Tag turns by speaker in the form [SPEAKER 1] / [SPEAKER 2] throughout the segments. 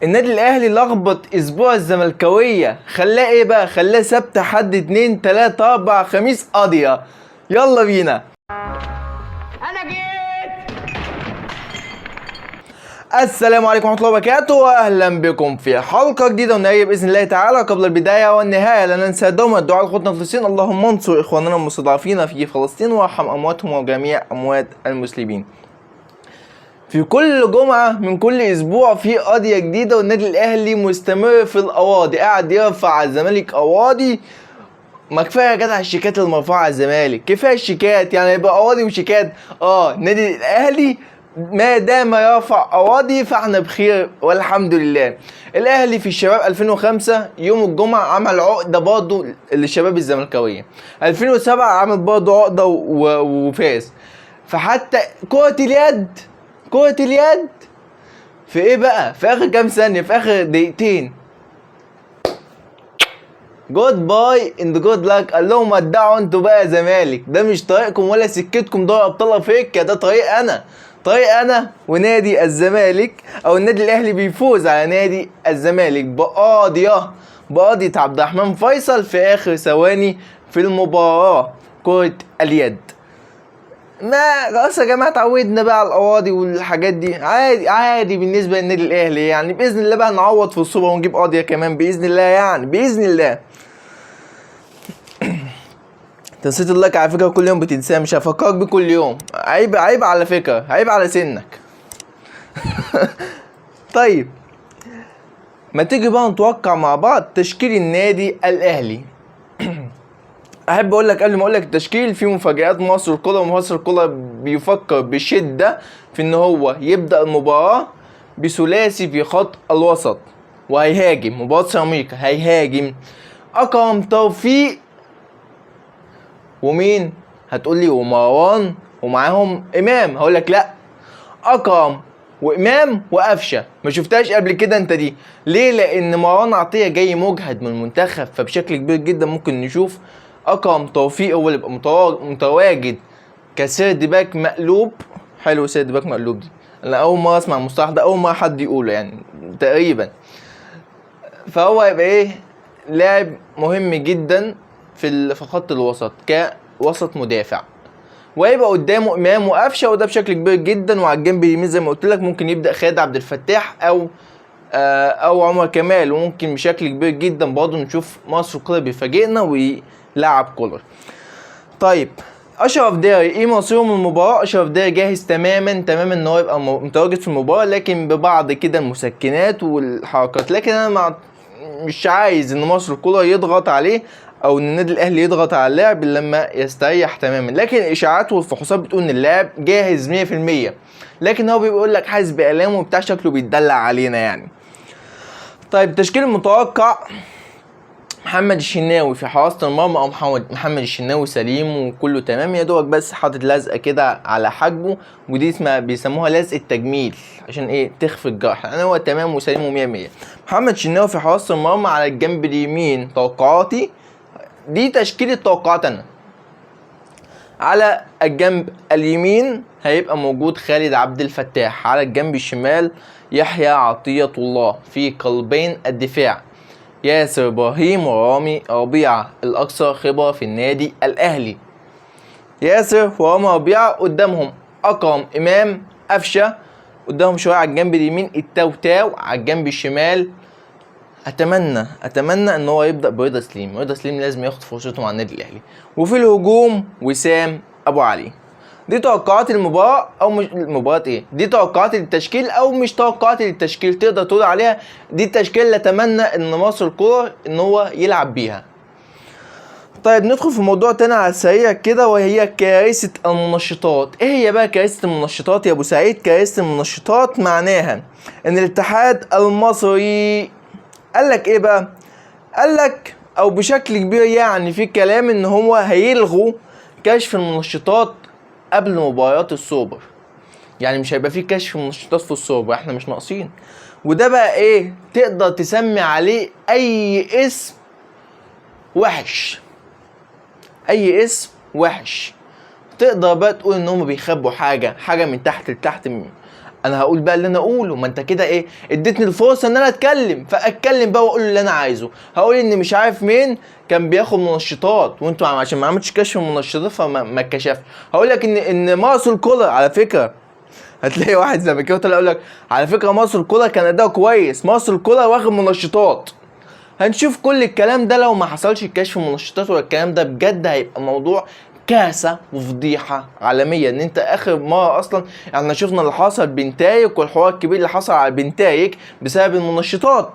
[SPEAKER 1] النادي الاهلي لخبط اسبوع الزملكاويه، خلاه ايه بقى؟ خلاه سبت حد 2 3 4 خميس قضيه. يلا بينا.
[SPEAKER 2] انا جيت.
[SPEAKER 1] السلام عليكم ورحمه الله وبركاته، واهلا بكم في حلقه جديده ونهائيه باذن الله تعالى. قبل البدايه والنهايه لا ننسى دوما الدعاء لخطنا فلسطين، اللهم انصر اخواننا المستضعفين في فلسطين وارحم امواتهم وجميع اموات المسلمين. في كل جمعة من كل أسبوع في قضية جديدة، والنادي الأهلي مستمر في القواضي، قاعد يرفع على الزمالك قواضي. ما كفاية يا جدع الشيكات المرفوعة على الزمالك، كفاية الشيكات، يعني يبقى قواضي وشيكات. النادي الأهلي ما دام يرفع قواضي فاحنا بخير والحمد لله. الأهلي في الشباب 2005 يوم الجمعة عمل عقدة برضه للشباب الزملكاوية، 2007 عمل برضه عقدة وفاز. فحتى كرة اليد في ايه بقى؟ في اخر كام ثانية، في اخر دقيقتين، جود باي اند جود لاك، قال لهم ودعوا انتوا بقى يا زمالك، ده مش طريقكم ولا سكتكم دوري ابطال افريقيا، ده طريق انا ونادي الزمالك، او النادي الاهلي بيفوز على نادي الزمالك بقاضية عبد الرحمن فيصل في اخر ثواني في المباراة كرة اليد. ما خلاص يا جماعه اتعودنا بقى على القواضي والحاجات دي، عادي بالنسبه للنادي الاهلي، يعني باذن الله بقى نعوض في السوبر ونجيب قاضيه كمان باذن الله، يعني باذن الله. تنسيت اللايك على فكره، كل يوم بتنساه، مش هفكرك بيه كل يوم، عيب على فكره، عيب على سنك. طيب ما تيجي بقى نتوقع مع بعض تشكيل النادي الاهلي. احب اقول لك قبل ما اقول لك التشكيل، في مفاجآت مصر الكولر، ومصر الكولر بيفكر بشده في ان هو يبدا المباراه بثلاثي في خط الوسط، وهيهاجم مباراه سيراميكا، هيهاجم اكرم توفيق ومين؟ هتقول لي ومروان ومعاهم امام، هقول لك لا، اكرم وامام وقفشه. ما شفتهاش قبل كده انت دي ليه؟ لان مروان عطيه جاي مجهد من المنتخب، فبشكل كبير جدا ممكن نشوف اكرم توفيق هو اللي يبقى متواجد كسيرد باك مقلوب. حلو، سيرد باك مقلوب دي انا اول مره اسمع المصطلح ده، اول مره حد يقوله يعني تقريبا. فهو يبقى ايه؟ لاعب مهم جدا في خط الوسط كوسط مدافع، وهيبقى قدامه امام وقفشه، وده بشكل كبير جدا. وعلى الجنب اليمين زي ما قلت لك ممكن يبدا خالد عبد الفتاح او عمر كمال، وممكن بشكل كبير جدا برضه نشوف مصر كولر بيفاجئنا ويلعب كولر. طيب اشرف داري ايه مصيره من المباراه؟ اشرف داري جاهز تماما ان هو يبقى متواجد في المباراه، لكن ببعض كده المسكنات والحركات. لكن انا مش عايز ان مصر كولر يضغط عليه، او ان النادي الاهلي يضغط على اللاعب لما يستريح تماما. لكن الاشاعات والفحوصات بتقول ان اللاعب جاهز 100%، لكن هو بيقول لك حاسس بالامه وبتاع، شكله بيتدلع علينا يعني. طيب تشكيل المتوقع: محمد الشناوي في حراسة المرمى، او محمد الشناوي سليم وكله تمام، يا دوبك بس حاطط لزقه كده على حاجبه، ودي اسمها بيسموها لزقه تجميل، عشان ايه؟ تخفي الجرح. انا هو تمام وسليم و100. محمد الشناوي في حراسة المرمى. على الجنب اليمين توقعاتي دي تشكيلة توقعات انا، على الجنب اليمين هيبقى موجود خالد عبد الفتاح، على الجنب الشمال يحيى عطية الله، في قلبين الدفاع ياسر ابراهيم ورامي ربيعة، الاكثر خبرة في النادي الاهلي. ياسر ورامي ربيعة، قدامهم اكرم امام قفشه، قدامهم شوية على الجنب اليمين التوتاو، على الجنب الشمال اتمنى ان هو يبدا برضا سليم. رضا سليم لازم ياخد فرصته مع النادي الاهلي. وفي الهجوم وسام ابو علي. دي توقعات المباراه، او مش المباراه ايه، دي توقعات التشكيل او مش توقعات التشكيل، تقدر تقول عليها دي التشكيل اللي اتمنى ان مصر الكوره ان هو يلعب بيها. طيب ندخل في موضوع تاني على السريع كده، وهي كارثة المنشطات. ايه هي بقى كارثة المنشطات يا ابو سعيد؟ كارثة المنشطات معناها ان الاتحاد المصري قالك ايه بقى؟ قالك او بشكل كبير يعني في كلام ان هو هيلغوا كشف المنشطات قبل مباريات السوبر، يعني مش هيبقى فيه كشف منشطات في السوبر، احنا مش ناقصين. وده بقى ايه؟ تقدر تسمي عليه اي اسم وحش، اي اسم وحش. تقدر بقى تقول ان هم بيخبوا حاجة من تحت لتحت انا هقول بقى اللي انا اقوله. ما انت كده ايه، اديتني الفرصه ان انا اتكلم، فاتكلم بقى واقول اللي انا عايزه. هقول ان مش عارف مين كان بياخد منشطات وانتوا عشان ما عملتش كشف المنشطات فما اتكشفش. هقول لك ان مارسيل كولر على فكره، هتلاقي واحد زملكاوي طلع يقول لك على فكره مارسيل كولر كان اداؤه كويس، مارسيل كولر واخد منشطات. هنشوف كل الكلام ده لو ما حصلش الكشف المنشطات ولا الكلام ده، بجد هيبقى موضوع كارثه وفضيحه عالميه. ان انت اخر مره اصلا احنا شفنا اللي حصل بنتايك والحوار الكبير اللي حصل على بنتايك بسبب المنشطات.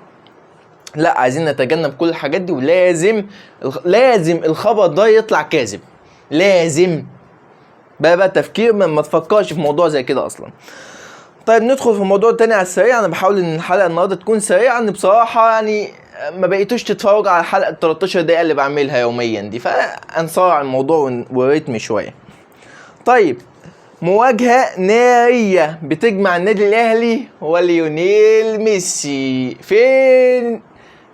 [SPEAKER 1] لا، عايزين نتجنب كل الحاجات دي، ولازم الخبر ده يطلع كاذب. لازم بقى تفكير، ما تفكرش في موضوع زي كده اصلا. طيب ندخل في موضوع تاني على السريع. انا بحاول ان الحلقه النهارده تكون سريعه، ان بصراحه يعني ما بقيتوش تتفرجوا على الحلقه ال 13 دقيقه اللي بعملها يوميا دي، فانصار على الموضوع وريتم شويه. طيب، مواجهه ناريه بتجمع النادي الاهلي وليونيل ميسي فين؟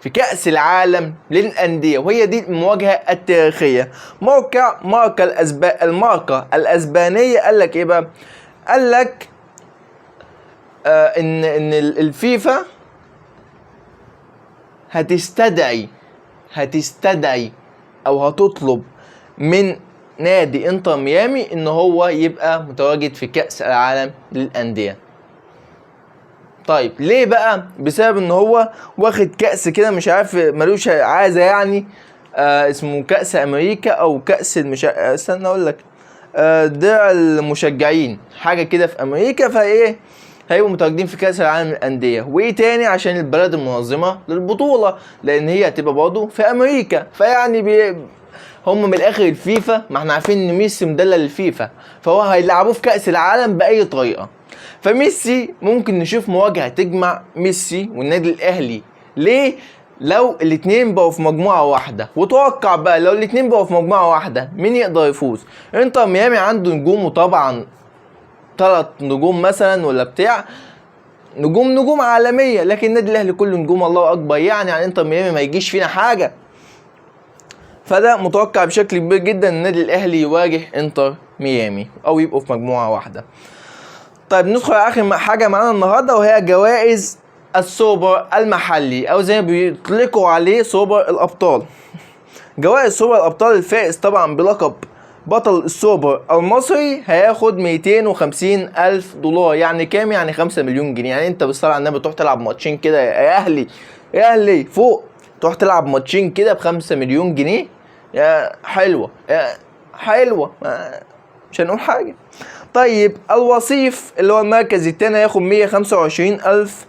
[SPEAKER 1] في كأس العالم للأندية، وهي دي المواجهة التاريخية. الماركة الأسبانية قال لك إيه بقى؟ قال لك إن الفيفا هتستدعي أو هتطلب من نادي انتر ميامي إن هو يبقى متواجد في كأس العالم للأندية. طيب ليه بقى؟ بسبب ان هو واخد كأس كده مش عارف ملوش عازة يعني، اسمه كأس امريكا او كأس استنى اقول لك، درع المشجعين حاجة كده في امريكا. فايه هيبقوا متواجدين في كأس العالم للأندية. وايه تاني؟ عشان البلد المنظمة للبطولة، لان هي هتبقى برضه في امريكا. فيعني هم من الاخر الفيفا، ما احنا عارفين ان ميسي مدلل الفيفا، فهو هيلعبوه في كأس العالم بأي طريقة. فميسي ممكن نشوف مواجهة تجمع ميسي والنادي الأهلي. ليه؟ لو الاتنين بقوا في مجموعة واحدة. وتوقع بقى لو الاتنين بقوا في مجموعة واحدة مين يقدر يفوز؟ انتر ميامي عنده نجوم، طبعا 3 نجوم مثلا ولا بتاع، نجوم عالمية. لكن النادي الأهلي كله نجوم الله أكبر، يعني انتر ميامي ما يجيش فينا حاجة. فده متوقع بشكل كبير جدا النادي الأهلي يواجه انتر ميامي أو يبقوا في مجموعة واحدة. طيب ندخل على اخر حاجه معانا النهارده، وهي جوائز السوبر المحلي، او زي ما بيطلقوا عليه سوبر الابطال. جوائز سوبر الابطال، الفائز طبعا بلقب بطل السوبر المصري هياخد 250,000 دولار. يعني كام؟ يعني 5 مليون جنيه. يعني انت بالصلاه على النبي تروح تلعب ماتشين كده يا اهلي فوق، تروح تلعب ماتشين كده ب5 مليون جنيه. يا حلوه مش هنقول حاجه. طيب الوصيف اللي هو المركز التاني هياخد 125,000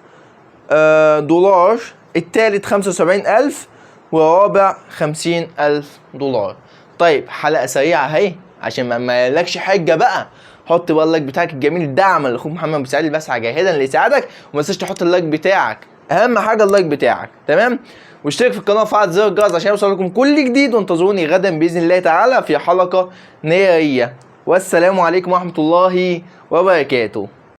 [SPEAKER 1] دولار، التالت 75,000، والرابع 50,000 دولار. طيب حلقة سريعة اهي عشان ما لكش حجة بقى. حط بقى اللايك بتاعك الجميل، دعم لاخوك محمد بسعيد بسعى جاهدا ليساعدك، وما تنساش تحط اللايك بتاعك، اهم حاجة اللايك بتاعك، تمام؟ واشترك في القناة وفعل زر الجرس عشان يوصل لكم كل جديد. وانتظروني غدا بإذن الله تعالى في حلقة نارية. والسلام عليكم ورحمة الله وبركاته.